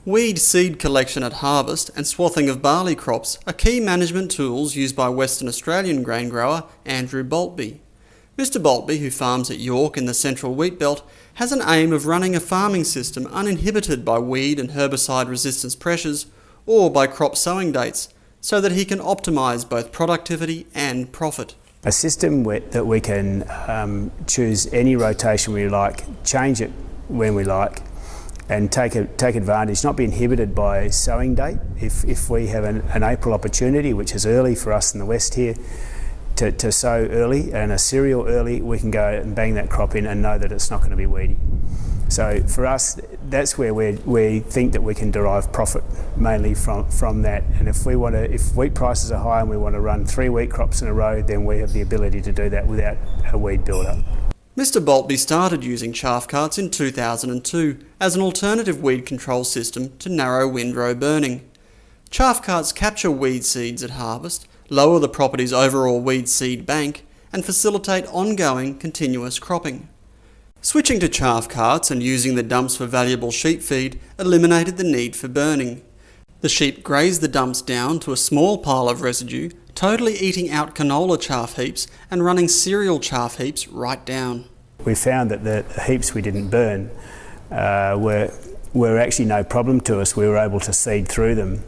Weed seed collection at harvest and swathing of barley crops are key management tools used by Western Australian grain grower Andrew Boultbee. Mr Boultbee, who farms at York in the central wheat belt, has an aim of running a farming system uninhibited by weed and herbicide resistance pressures or by crop sowing dates, so that he can optimise both productivity and profit. A system that we can choose any rotation we like, change it when we like, and take advantage, not be inhibited by sowing date. If we have an April opportunity, which is early for us in the west here, to sow early and a cereal early, we can go and bang that crop in and know that it's not going to be weedy. So for us, that's where we think that we can derive profit mainly from that. And if wheat prices are high and we want to run 3 wheat crops in a row, then we have the ability to do that without a weed build-up. Mr Boultbee started using chaff carts in 2002 as an alternative weed control system to narrow windrow burning. Chaff carts capture weed seeds at harvest, lower the property's overall weed seed bank, and facilitate ongoing, continuous cropping. Switching to chaff carts and using the dumps for valuable sheep feed eliminated the need for burning. The sheep graze the dumps down to a small pile of residue, totally eating out canola chaff heaps and running cereal chaff heaps right down. We found that the heaps we didn't burn were actually no problem to us. We were able to seed through them.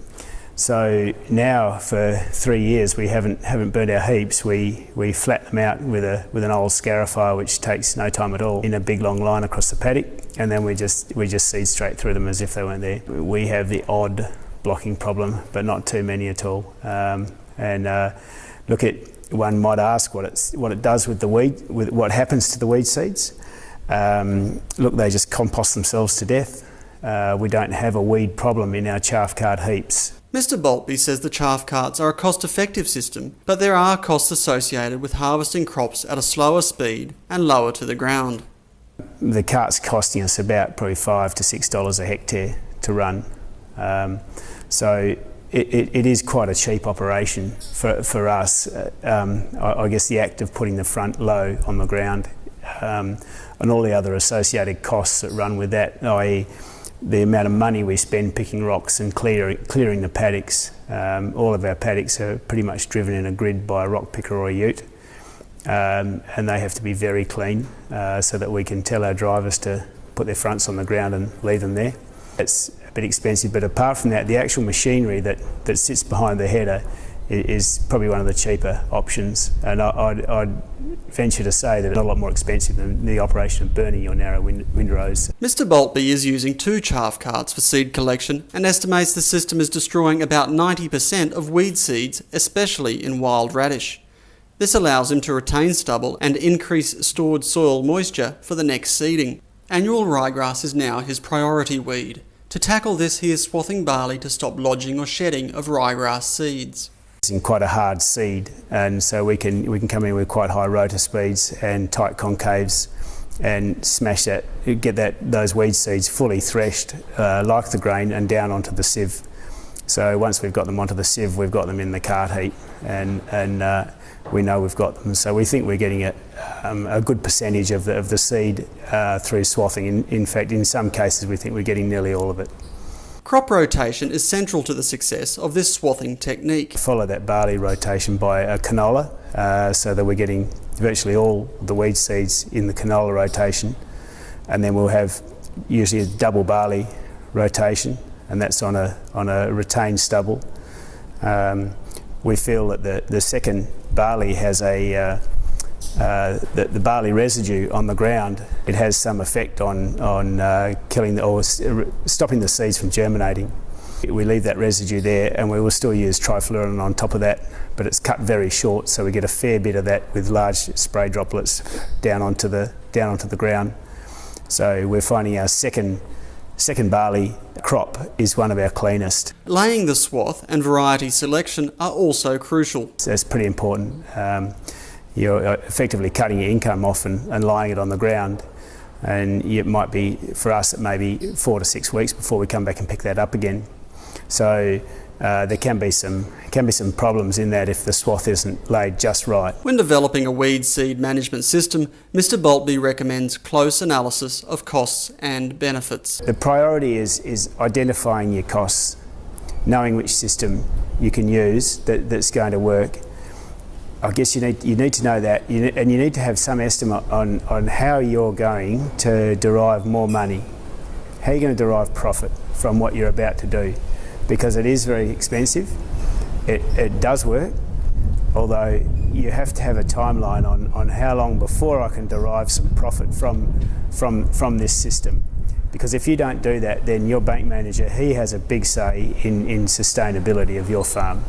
So now for 3 years we haven't burnt our heaps. We flat them out with an old scarifier, which takes no time at all, in a big long line across the paddock, and then we just seed straight through them as if they weren't there. We have the odd blocking problem, but not too many at all. One might ask what it does with the weed, with what happens to the weed seeds. Look, they just compost themselves to death. We don't have a weed problem in our chaff cart heaps. Mr Boultbee says the chaff carts are a cost-effective system, but there are costs associated with harvesting crops at a slower speed and lower to the ground. The cart's costing us about probably $5 to $6 a hectare to run. So it is quite a cheap operation for us. I guess the act of putting the front low on the ground and all the other associated costs that run with that, i.e. the amount of money we spend picking rocks and clearing the paddocks. All of our paddocks are pretty much driven in a grid by a rock picker or a ute, and they have to be very clean so that we can tell our drivers to put their fronts on the ground and leave them there. It's a bit expensive, but apart from that, the actual machinery that sits behind the header is probably one of the cheaper options, and I'd venture to say that it's not a lot more expensive than the operation of burning your narrow windrows. Mr Boultbee is using 2 chaff carts for seed collection and estimates the system is destroying about 90% of weed seeds, especially in wild radish. This allows him to retain stubble and increase stored soil moisture for the next seeding. Annual ryegrass is now his priority weed. To tackle this, he is swathing barley to stop lodging or shedding of ryegrass seeds. It's in quite a hard seed, and so we can come in with quite high rotor speeds and tight concaves and smash that, get those weed seeds fully threshed like the grain and down onto the sieve. So once we've got them onto the sieve, we've got them in the cart heap, and we know we've got them. So we think we're getting a good percentage of the seed through swathing. In fact, in some cases, we think we're getting nearly all of it. Crop rotation is central to the success of this swathing technique. Follow that barley rotation by a canola, so that we're getting virtually all the weed seeds in the canola rotation, and then we'll have usually a double barley rotation, and that's on a retained stubble. We feel that the second barley has the barley residue on the ground. It has some effect on killing or stopping the seeds from germinating. We leave that residue there, and we will still use trifluorine on top of that, but it's cut very short, so we get a fair bit of that with large spray droplets down onto the ground. So we're finding our second barley crop is one of our cleanest. Laying the swath and variety selection are also crucial. So that's pretty important. You're effectively cutting your income off and lying it on the ground, and it might be, for us, it may be 4 to 6 weeks before we come back and pick that up again. So there can be some problems in that if the swath isn't laid just right. When developing a weed seed management system, Mr. Boultbee recommends close analysis of costs and benefits. The priority is identifying your costs, knowing which system you can use that's going to work. I guess you need to know that, and you need to have some estimate on how you're going to derive more money, how you're going to derive profit from what you're about to do, because it is very expensive. It does work, although you have to have a timeline on how long before I can derive some profit from this system. Because if you don't do that, then your bank manager, he has a big say in sustainability of your farm.